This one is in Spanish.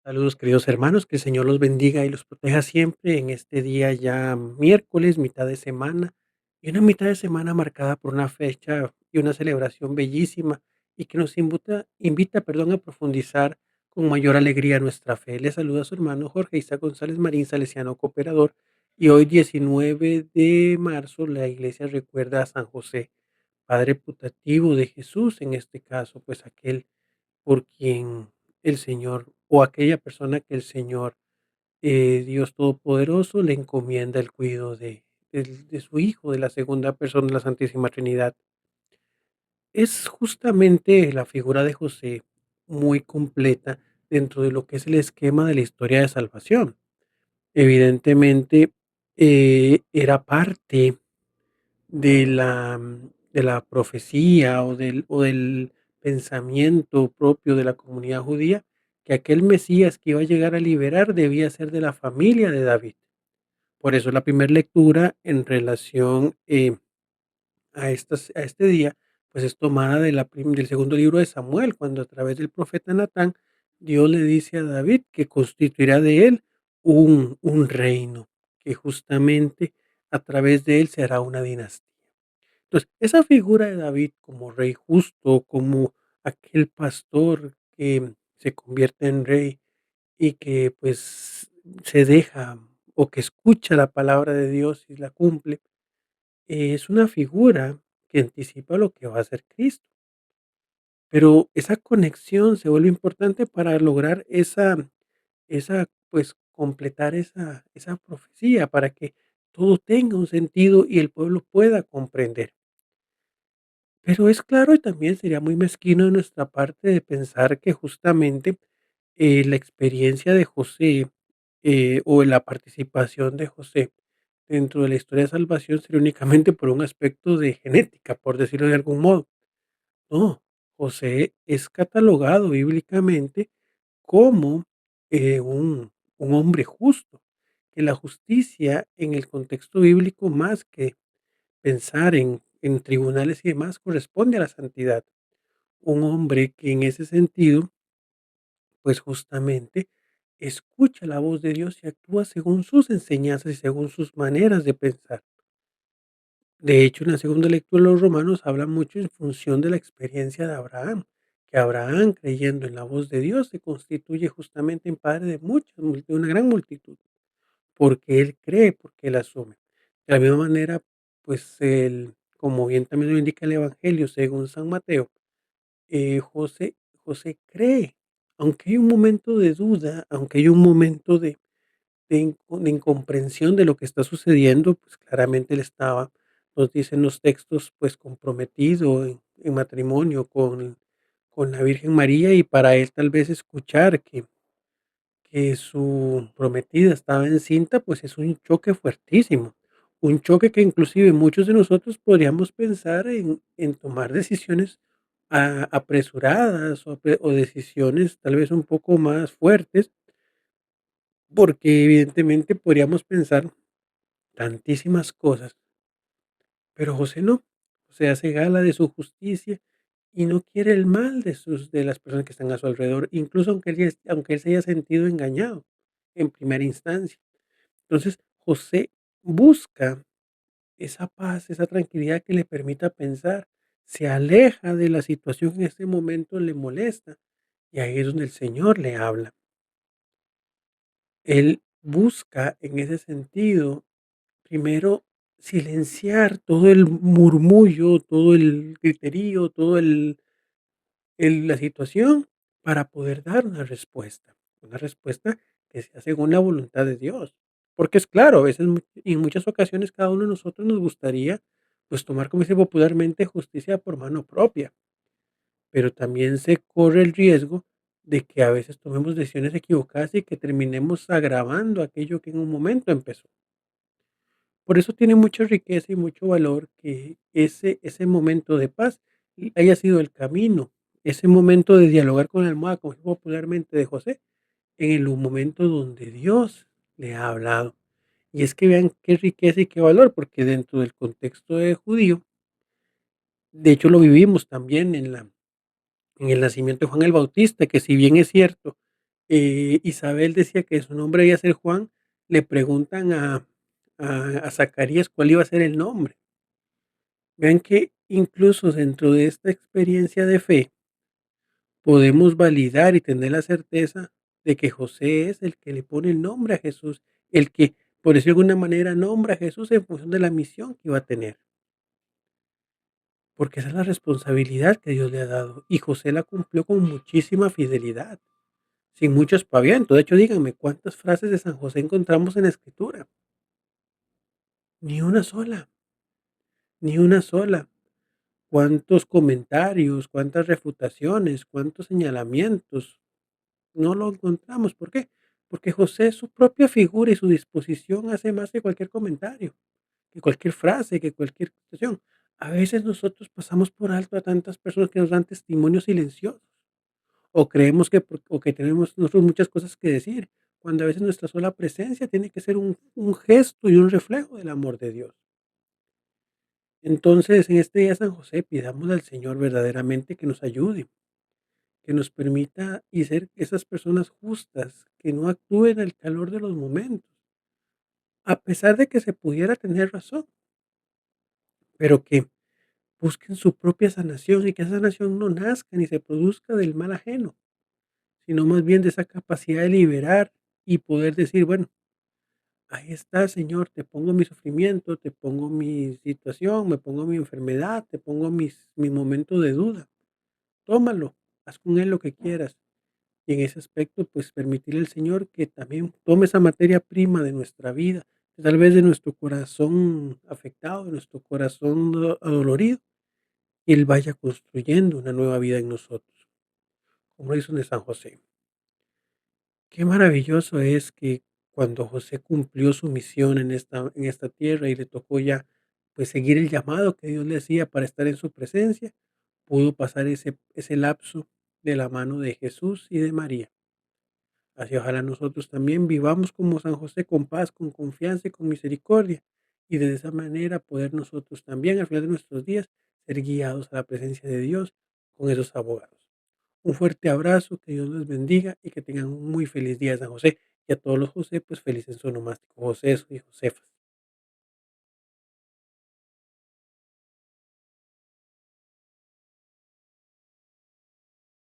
Saludos, queridos hermanos, que el Señor los bendiga y los proteja siempre en este día ya miércoles, mitad de semana, y una mitad de semana marcada por una fecha y una celebración bellísima y que nos invita, a profundizar con mayor alegría nuestra fe. Le saluda a su hermano Jorge Isa González Marín, salesiano cooperador, y hoy 19 de marzo la iglesia recuerda a San José, padre putativo de Jesús, en este caso, pues aquel por quien el Señor o aquella persona que el Señor, Dios Todopoderoso, le encomienda el cuidado de su Hijo, de la segunda persona de la Santísima Trinidad. Es justamente la figura de José muy completa dentro de lo que es el esquema de la historia de salvación. Evidentemente, era parte de la profecía o del pensamiento propio de la comunidad judía, que aquel Mesías que iba a llegar a liberar debía ser de la familia de David. Por eso la primera lectura en relación, a este día, pues, es tomada del segundo libro de Samuel, cuando a través del profeta Natán, Dios le dice a David que constituirá de él un reino, que justamente a través de él será una dinastía. Entonces, esa figura de David como rey justo, como aquel pastor que se convierte en rey y que, pues, se deja o que escucha la palabra de Dios y la cumple, es una figura que anticipa lo que va a ser Cristo. Pero esa conexión se vuelve importante para lograr pues, completar esa profecía, para que todo tenga un sentido y el pueblo pueda comprender. Pero es claro, y también sería muy mezquino de nuestra parte de pensar que justamente, la experiencia de José, o la participación de José dentro de la historia de salvación sería únicamente por un aspecto de genética, por decirlo de algún modo. No, José es catalogado bíblicamente como, un hombre justo, que la justicia en el contexto bíblico, más que pensar en tribunales y demás, corresponde a la santidad. Un hombre que en ese sentido, pues, justamente escucha la voz de Dios y actúa según sus enseñanzas y según sus maneras de pensar. De hecho, en la segunda lectura de los Romanos habla mucho en función de la experiencia de Abraham, que Abraham, creyendo en la voz de Dios, se constituye justamente en padre de una gran multitud, porque él cree, porque él asume. De la misma manera, pues, como bien también lo indica el evangelio según San Mateo, José cree, aunque hay un momento de duda, aunque hay un momento de incomprensión de lo que está sucediendo, pues, claramente él estaba, nos dicen los textos, pues, comprometido en matrimonio con la Virgen María, y para él tal vez escuchar que su prometida estaba encinta, pues, es un choque fuertísimo, un choque que inclusive muchos de nosotros podríamos pensar en tomar decisiones apresuradas o decisiones tal vez un poco más fuertes, porque evidentemente podríamos pensar tantísimas cosas, pero José no. José hace gala de su justicia y no quiere el mal de las personas que están a su alrededor, incluso aunque él se haya sentido engañado en primera instancia. Entonces, José busca esa paz, esa tranquilidad que le permita pensar, se aleja de la situación que en este momento le molesta, y ahí es donde el Señor le habla. Él busca en ese sentido, primero, silenciar todo el murmullo, todo el griterío, todo la situación, para poder dar una respuesta que sea según la voluntad de Dios. Porque es claro, a veces, y en muchas ocasiones, cada uno de nosotros nos gustaría, pues, tomar, como dice popularmente, justicia por mano propia, pero también se corre el riesgo de que a veces tomemos decisiones equivocadas y que terminemos agravando aquello que en un momento empezó. Por eso tiene mucha riqueza y mucho valor que ese momento de paz haya sido el camino, ese momento de dialogar con la almohada, como dice popularmente, de José, en el momento donde Dios le ha hablado. Y es que vean qué riqueza y qué valor, porque dentro del contexto de judío, de hecho lo vivimos también en el nacimiento de Juan el Bautista, que si bien es cierto, Isabel decía que su nombre iba a ser Juan, le preguntan a Zacarías cuál iba a ser el nombre. Vean que incluso dentro de esta experiencia de fe, podemos validar y tener la certeza de que José es el que le pone el nombre a Jesús, el que, por decirlo de alguna manera, nombra a Jesús en función de la misión que iba a tener, porque esa es la responsabilidad que Dios le ha dado, y José la cumplió con muchísima fidelidad, sin mucho aspaviento. De hecho, díganme, ¿cuántas frases de San José encontramos en la Escritura? Ni una sola, ni una sola. ¿Cuántos comentarios, cuántas refutaciones, cuántos señalamientos? No lo encontramos, ¿por qué? Porque José, su propia figura y su disposición hace más que cualquier comentario, que cualquier frase, que cualquier situación. A veces nosotros pasamos por alto a tantas personas que nos dan testimonios silenciosos, o creemos que o que tenemos nosotros muchas cosas que decir, cuando a veces nuestra sola presencia tiene que ser un gesto y un reflejo del amor de Dios. Entonces, en este día San José, pidamos al Señor verdaderamente que nos ayude, que nos permita y ser esas personas justas, que no actúen al calor de los momentos, a pesar de que se pudiera tener razón, pero que busquen su propia sanación y que esa sanación no nazca ni se produzca del mal ajeno, sino más bien de esa capacidad de liberar y poder decir, bueno, ahí está, Señor, te pongo mi sufrimiento, te pongo mi situación, me pongo mi enfermedad, te pongo mi momento de duda. Tómalo, haz con él lo que quieras. Y en ese aspecto, pues permitirle al Señor que también tome esa materia prima de nuestra vida, tal vez de nuestro corazón afectado, de nuestro corazón adolorido, y Él vaya construyendo una nueva vida en nosotros, como lo hizo de San José. Qué maravilloso es que cuando José cumplió su misión en esta tierra y le tocó ya pues seguir el llamado que Dios le hacía para estar en su presencia, pudo pasar ese lapso de la mano de Jesús y de María. Así ojalá nosotros también vivamos como San José, con paz, con confianza y con misericordia, y de esa manera poder nosotros también al final de nuestros días ser guiados a la presencia de Dios con esos abogados. Un fuerte abrazo, que Dios los bendiga y que tengan un muy feliz día, San José, y a todos los José, pues feliz en su onomástico, José y Josefas.